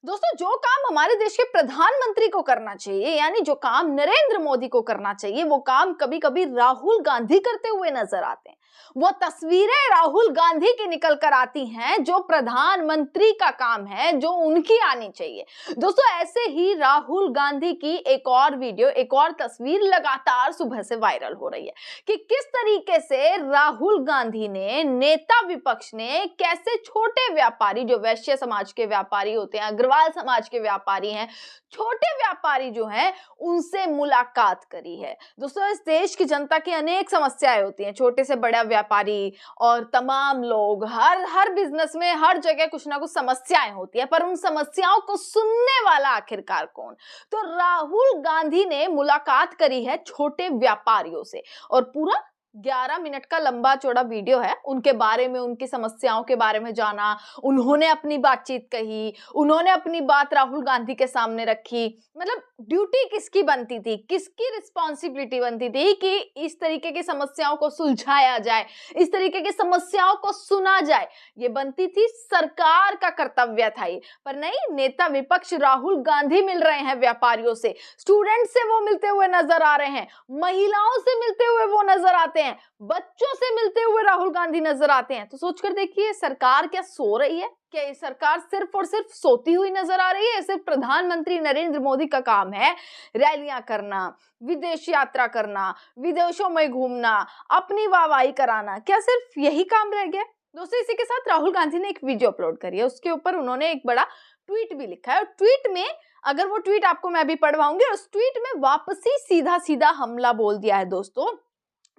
दोस्तों, जो काम हमारे देश के प्रधानमंत्री को करना चाहिए, यानी जो काम नरेंद्र मोदी को करना चाहिए, वो काम कभी-कभी राहुल गांधी करते हुए नजर आते हैं। वो तस्वीरें राहुल गांधी की निकल कर आती हैं जो प्रधानमंत्री का काम है, जो उनकी आनी चाहिए। दोस्तों, ऐसे ही राहुल गांधी की एक और वीडियो, एक और तस्वीर लगातार सुबह से वायरल हो रही है कि किस तरीके से राहुल गांधी ने, नेता विपक्ष ने, कैसे छोटे व्यापारी, जो वैश्य समाज के व्यापारी होते हैं, अग्रवाल समाज के व्यापारी हैं, छोटे व्यापारी जो हैं, उनसे मुलाकात करी है। दोस्तों, इस देश की जनता की अनेक समस्याएं होती हैं, छोटे से बड़ा व्यापारी और तमाम लोग, हर हर बिजनेस में हर जगह कुछ ना कुछ समस्याएं होती है, पर उन समस्याओं को सुनने वाला आखिरकार कौन? तो राहुल गांधी ने मुलाकात करी है छोटे व्यापारियों से और पूरा 11 मिनट का लंबा चौड़ा वीडियो है। उनके बारे में, उनकी समस्याओं के बारे में जाना, उन्होंने अपनी बातचीत कही, उन्होंने अपनी बात राहुल गांधी के सामने रखी। मतलब ड्यूटी किसकी बनती थी, किसकी रिस्पॉन्सिबिलिटी बनती थी कि इस तरीके की समस्याओं को सुलझाया जाए, इस तरीके की समस्याओं को सुना जाए। ये बनती थी, सरकार का कर्तव्य था ये। पर नहीं, नेता विपक्ष राहुल गांधी मिल रहे हैं व्यापारियों से, स्टूडेंट से वो मिलते हुए नजर आ रहे हैं, महिलाओं से मिलते हुए वो नजर आते हैं, बच्चों से मिलते हुए राहुल गांधी नजर आते हैं। तो सोचकर देखिए, सरकार क्या सो रही है? क्या ये सरकार सिर्फ और सिर्फ सोती हुई नजर आ रही है? सिर्फ प्रधानमंत्री नरेंद्र मोदी का काम है रैलियां करना, विदेश यात्रा करना, विदेशों में घूमना, अपनी वाहवाही कराना? क्या सिर्फ यही काम रह गया? दोस्तों, इसी के साथ राहुल गांधी ने एक वीडियो अपलोड करी है, उसके ऊपर उन्होंने एक बड़ा ट्वीट भी लिखा है और ट्वीट में, अगर वो ट्वीट आपको मैं भी पढ़वाऊंगी, उस ट्वीट में वापसी सीधा सीधा हमला बोल दिया है। दोस्तों,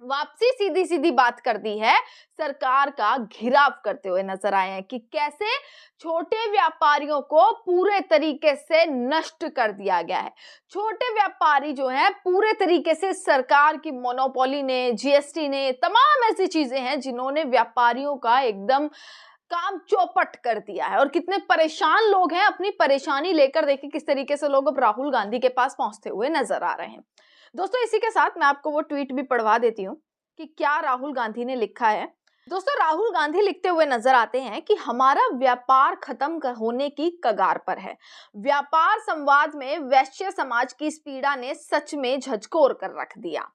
वापसी सीधी सीधी बात कर दी है, सरकार का घिराव करते हुए नजर आए हैं कि कैसे छोटे व्यापारियों को पूरे तरीके से नष्ट कर दिया गया है। छोटे व्यापारी जो हैं, पूरे तरीके से सरकार की मोनोपोली ने, जीएसटी ने, तमाम ऐसी चीजें हैं जिन्होंने व्यापारियों का एकदम काम चौपट कर दिया है। और कितने परेशान लोग हैं, अपनी परेशानी लेकर देखिए किस तरीके से लोग अब राहुल गांधी के पास पहुंचते हुए नजर आ रहे हैं। दोस्तों, इसी के साथ मैं आपको वो ट्वीट भी पढ़वा देती हूँ कि क्या राहुल गांधी ने लिखा है। दोस्तों, राहुल गांधी लिखते हुए नजर आते हैं कि हमारा व्यापार खत्म होने की कगार पर है। व्यापार संवाद में वैश्य समाज की इस पीड़ा ने सच में झकझोर कर रख दिया।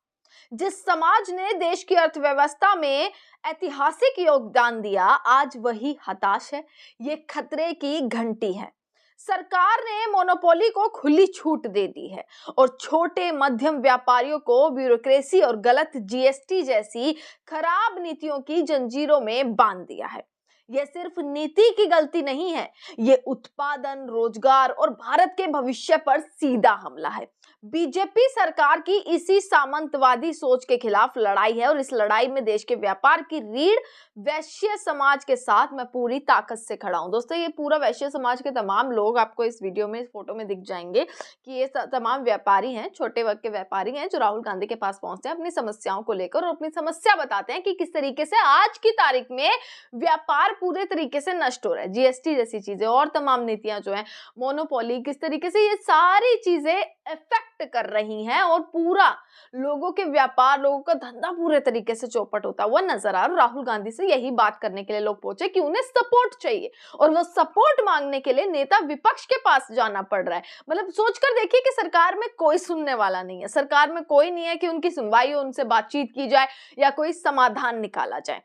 जिस समाज ने देश की अर्थव्यवस्था में ऐतिहासिक योगदान दिया, आज वही हताश है। ये खतरे की घंटी है। सरकार ने मोनोपोली को खुली छूट दे दी है और छोटे मध्यम व्यापारियों को ब्यूरोक्रेसी और गलत जीएसटी जैसी खराब नीतियों की जंजीरों में बांध दिया है। यह सिर्फ नीति की गलती नहीं है, ये उत्पादन, रोजगार और भारत के भविष्य पर सीधा हमला है। बीजेपी सरकार की इसी सामंतवादी सोच के खिलाफ लड़ाई है और इस लड़ाई में देश के व्यापार की रीढ़ वैश्य समाज के साथ मैं पूरी ताकत से खड़ा हूं। दोस्तों, ये पूरा वैश्य समाज के तमाम लोग आपको इस वीडियो में, इस फोटो में दिख जाएंगे कि ये तमाम व्यापारी हैं, छोटे वर्ग के व्यापारी हैं जो राहुल गांधी के पास पहुंचते हैं अपनी समस्याओं को लेकर और अपनी समस्या बताते हैं कि किस तरीके से आज की तारीख में व्यापार पूरे तरीके से नष्ट हो रहा है। जीएसटी जैसी चीजें और तमाम नीतियां जो है, मोनोपोली, किस तरीके से ये सारी चीजें इफेक्ट कर रही हैं और पूरा लोगों के व्यापार, लोगों का धंधा पूरे तरीके से चौपट होता हुआ नजर आ रहा है। राहुल गांधी से यही बात करने के लिए लोग पहुंचे कि उन्हें सपोर्ट चाहिए और वो सपोर्ट मांगने के लिए नेता विपक्ष के पास जाना पड़ रहा है। मतलब सोचकर देखिए कि सरकार में कोई सुनने वाला नहीं है, सरकार में कोई नहीं है कि उनकी सुनवाई हो, उनसे बातचीत की जाए या कोई समाधान निकाला जाए।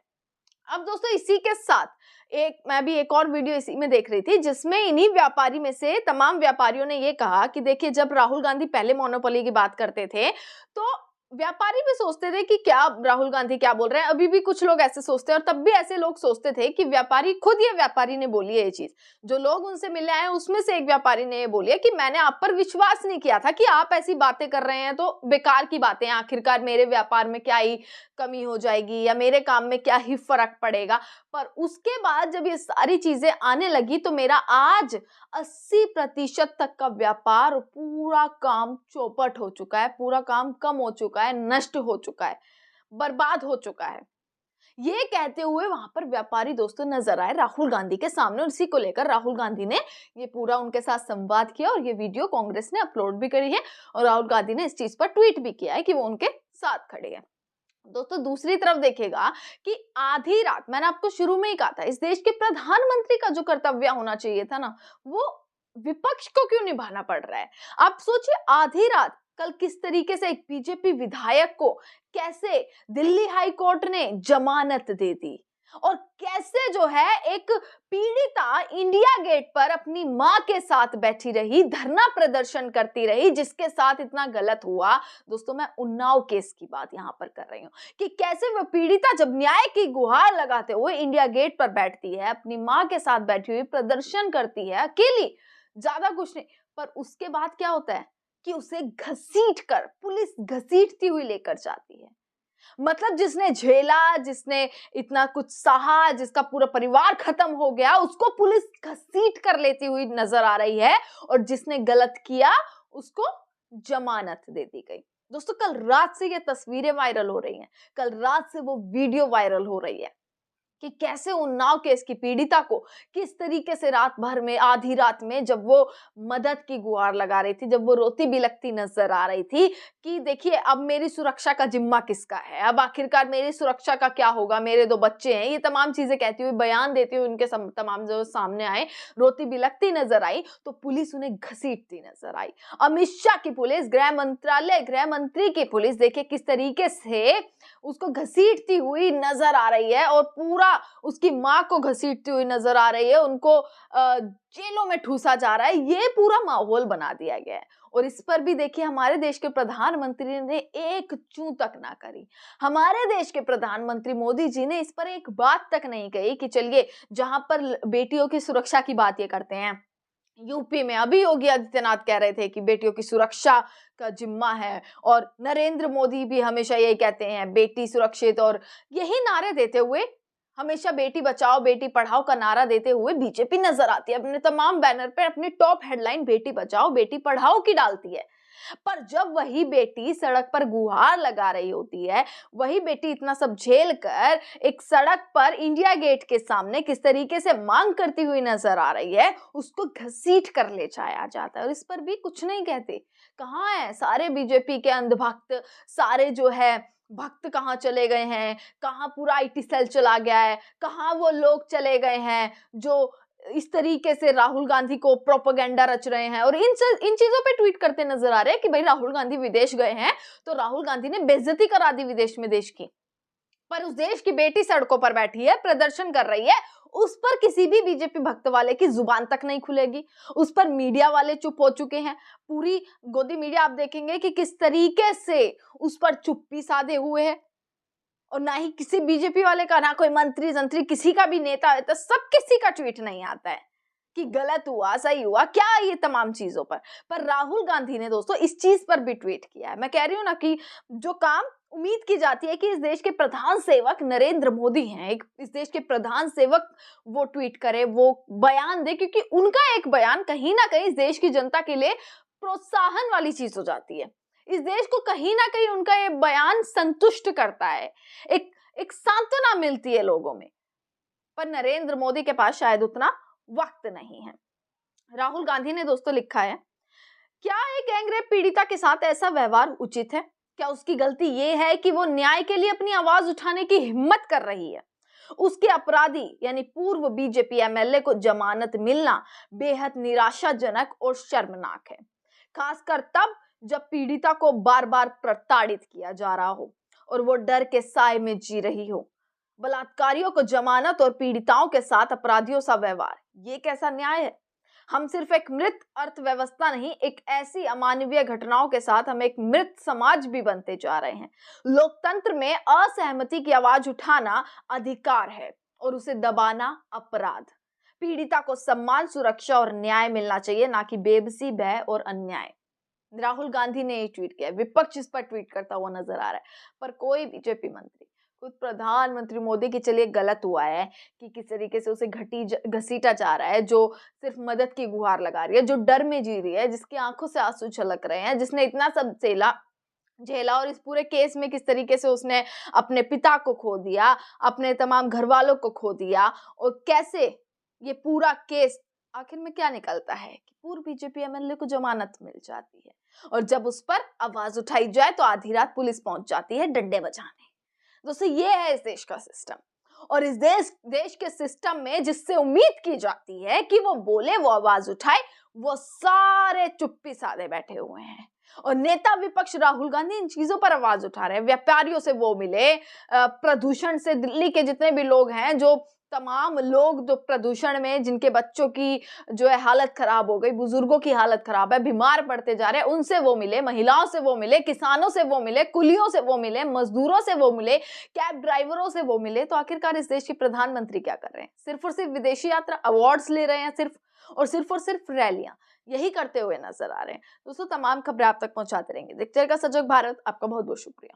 अब दोस्तों, इसी के साथ मैं भी एक और वीडियो इसी में देख रही थी जिसमें इन्हीं व्यापारी में से तमाम व्यापारियों ने ये कहा कि देखिए, जब राहुल गांधी पहले मोनोपोली की बात करते थे तो व्यापारी भी सोचते थे कि क्या राहुल गांधी क्या बोल रहे हैं। अभी भी कुछ लोग ऐसे सोचते हैं और तब भी ऐसे लोग सोचते थे कि व्यापारी, खुद ये व्यापारी ने बोली है ये चीज, जो लोग उनसे मिलने आए उसमें से एक व्यापारी ने ये बोली है कि मैंने आप पर विश्वास नहीं किया था कि आप ऐसी बातें कर रहे हैं तो बेकार की बातें हैं, आखिरकार मेरे व्यापार में क्या ही कमी हो जाएगी या मेरे काम में क्या ही फर्क पड़ेगा। पर उसके बाद जब ये सारी चीजें आने लगी तो मेरा आज 80% तक का व्यापार, पूरा काम चौपट हो चुका है, पूरा काम कम हो चुका है, नष्ट हो चुका है, बर्बाद हो चुका है। ये कहते हुए वहां पर व्यापारी दोस्तों नजर आए राहुल गांधी के सामने और इसी को लेकर राहुल गांधी ने ये पूरा उनके साथ संवाद किया और ये वीडियो कांग्रेस ने अपलोड भी करी है और राहुल गांधी ने इस चीज पर ट्वीट भी किया है कि वो उनके साथ खड़े हैं। दोस्तों, दूसरी तरफ देखिएगा कि आधी रात, मैंने आपको शुरू में ही कहा था, इस देश के प्रधानमंत्री का जो कर्तव्य होना चाहिए था ना, वो विपक्ष को क्यों निभाना पड़ रहा है? आप सोचिए, आधी रात कल किस तरीके से एक बीजेपी विधायक को कैसे दिल्ली हाई कोर्ट ने जमानत दे दी, और कैसे जो है एक पीड़िता इंडिया गेट पर अपनी मां के साथ बैठी रही, धरना प्रदर्शन करती रही, जिसके साथ इतना गलत हुआ। दोस्तों, मैं उन्नाव केस की बात यहां पर कर रही हूं कि कैसे वह पीड़िता जब न्याय की गुहार लगाते हुए इंडिया गेट पर बैठती है, अपनी मां के साथ बैठी हुई प्रदर्शन करती है अकेली, ज्यादा कुछ नहीं, पर उसके बाद क्या होता है कि उसे घसीट कर पुलिस घसीटती हुई लेकर जाती है। मतलब जिसने झेला, जिसने इतना कुछ सहा, जिसका पूरा परिवार खत्म हो गया, उसको पुलिस घसीट कर लेती हुई नजर आ रही है, और जिसने गलत किया उसको जमानत दे दी गई। दोस्तों, कल रात से ये तस्वीरें वायरल हो रही हैं, कल रात से वो वीडियो वायरल हो रही है कि कैसे उन्नाव केस की पीड़िता को किस तरीके से रात भर में, आधी रात में, जब वो मदद की गुहार लगा रही थी, जब वो रोती बिलखती नजर आ रही थी कि देखिए अब मेरी सुरक्षा का जिम्मा किसका है, अब आखिरकार मेरी सुरक्षा का क्या होगा, मेरे 2 बच्चे हैं, ये तमाम चीजें कहती हुई, बयान देती हुई उनके तमाम जो सामने आए, रोती बिलखती नजर आई, तो पुलिस उन्हें घसीटती नजर आई। अमित शाह की पुलिस, गृह मंत्रालय, गृह मंत्री की पुलिस, देखिए किस तरीके से उसको घसीटती हुई नजर आ रही है, और पूरा उसकी मां को घसीटती हुई नजर आ रही है, उनको जेलों में ठूसा जा रहा है। ये पूरा माहौल बना दिया गया है, और इस पर भी देखिए हमारे देश के प्रधानमंत्री ने एक चूं तक ना करी। हमारे देश के प्रधानमंत्री मोदी जी ने इस पर एक बात तक नहीं कही कि चलिए, जहां पर बेटियों की सुरक्षा की बात ये करते हैं, यूपी में अभी योगी आदित्यनाथ कह रहे थे कि बेटियों की सुरक्षा का जिम्मा है, और नरेंद्र मोदी भी हमेशा यही कहते हैं, बेटी सुरक्षित, और यही नारे देते हुए, हमेशा बेटी बचाओ बेटी पढ़ाओ का नारा देते हुए बीजेपी नजर आती है। अपने तमाम बैनर पे अपनी टॉप हेडलाइन बेटी बचाओ बेटी पढ़ाओ की डालती है। पर जब वही बेटी सड़क पर गुहार लगा रही होती है, वही बेटी इतना सब झेल कर एक सड़क पर इंडिया गेट के सामने किस तरीके से मांग करती हुई नजर आ रही है, उसको घसीट कर ले जाया जाता है, और इस पर भी कुछ नहीं कहते। कहाँ है सारे बीजेपी के अंधभक्त, सारे जो है भक्त कहाँ चले गए हैं, कहाँ पूरा आईटी सेल चला गया है, कहाँ वो लोग चले गए हैं जो इस तरीके से राहुल गांधी को प्रोपेगेंडा रच रहे हैं, और इन चीजों पे ट्वीट करते नजर आ रहे हैं कि भाई राहुल गांधी विदेश गए हैं, तो राहुल गांधी ने बेइज्जती करा दी विदेश में देश की, पर उस देश की बेटी सड़कों पर बैठी है, प्रदर्शन कर रही है, उस पर किसी भी बीजेपी भक्त वाले की जुबान तक नहीं खुलेगी, उस पर मीडिया वाले चुप हो चुके हैं। पूरी गोदी मीडिया आप देखेंगे कि किस तरीके से उस पर चुप्पी साधे हुए है, और ना ही किसी बीजेपी वाले का, ना कोई मंत्री जंत्री, किसी का भी नेता है, तो सब किसी का ट्वीट नहीं आता है कि गलत हुआ सही हुआ क्या, ये तमाम चीजों पर राहुल गांधी ने दोस्तों इस चीज पर भी ट्वीट किया है। मैं कह रही हूं ना कि जो काम उम्मीद की जाती है कि इस देश के प्रधान सेवक नरेंद्र मोदी हैं, इस देश के प्रधान सेवक वो ट्वीट करे, वो बयान दे, क्योंकि उनका एक बयान कहीं ना कहीं इस देश की जनता के लिए प्रोत्साहन वाली चीज हो जाती है। इस देश को कहीं ना कहीं उनका ये बयान संतुष्ट करता है, एक सांत्वना मिलती है लोगों में। पर नरेंद्र मोदी के पास शायद उतना वक्त नहीं है। राहुल गांधी ने दोस्तों लिखा है, क्या एक गैंगरेप पीड़िता के साथ ऐसा व्यवहार उचित है? क्या उसकी गलती ये है कि वो न्याय के लिए अपनी आवाज उठाने की हिम्मत कर रही है? उसके अपराधी यानी पूर्व बीजेपी एमएलए को जमानत मिलना बेहद निराशाजनक और शर्मनाक है, खासकर तब जब पीड़िता को बार बार प्रताड़ित किया जा रहा हो और वो डर के साए में जी रही हो। बलात्कारियों को जमानत और पीड़िताओं के साथ अपराधियों सा व्यवहार, ये कैसा न्याय है? हम सिर्फ एक मृत अर्थव्यवस्था नहीं, एक ऐसी अमानवीय घटनाओं के साथ हम एक मृत समाज भी बनते जा रहे हैं। लोकतंत्र में असहमति की आवाज उठाना अधिकार है और उसे दबाना अपराध। पीड़िता को सम्मान, सुरक्षा और न्याय मिलना चाहिए, ना कि बेबसी, भय और अन्याय। राहुल गांधी ने ये ट्वीट किया, विपक्ष इस पर ट्वीट करता हुआ नजर आ रहा है, पर कोई बीजेपी मंत्री, खुद प्रधानमंत्री मोदी की चलिए गलत हुआ है कि किस तरीके से उसे घसीटा जा रहा है, जो सिर्फ मदद की गुहार लगा रही है, जो डर में जी रही है, जिसकी आंखों से आंसू छलक रहे हैं, जिसने इतना सब झेला, और इस पूरे केस में किस तरीके से उसने अपने पिता को खो दिया, अपने तमाम घर वालों को खो दिया, और कैसे ये पूरा केस आखिर में क्या निकलता है कि पूर्व बीजेपी एमएलए को जमानत मिल जाती है, और जब उस पर आवाज उठाई जाए तो आधी रात पुलिस पहुंच जाती है डंडे बजाने। दोस्तों, ये है इस देश का सिस्टम, और इस देश के सिस्टम में जिससे उम्मीद की जाती है कि वो बोले, वो आवाज उठाए, वो सारे चुप्पी साधे बैठे हुए हैं और नेता विपक्ष राहुल गांधी इन चीजों पर आवाज उठा रहे हैं। व्यापारियों से वो मिले, प्रदूषण से दिल्ली के जितने भी लोग हैं, जो तमाम लोग जो प्रदूषण में जिनके बच्चों की जो है हालत खराब हो गई, बुजुर्गों की हालत खराब है, बीमार पड़ते जा रहे हैं, उनसे वो मिले, महिलाओं से वो मिले, किसानों से वो मिले, कुलियों से वो मिले, मजदूरों से वो मिले, कैब ड्राइवरों से वो मिले। तो आखिरकार इस देश के प्रधानमंत्री क्या कर रहे हैं? सिर्फ और सिर्फ विदेशी यात्रा, अवार्ड्स ले रहे हैं, सिर्फ और सिर्फ रैलियां यही करते हुए नजर आ रहे हैं। दोस्तों, तमाम खबरें आप तक पहुंचाते रहेंगे। देखते रहिएगा सजग भारत। आपका बहुत बहुत शुक्रिया।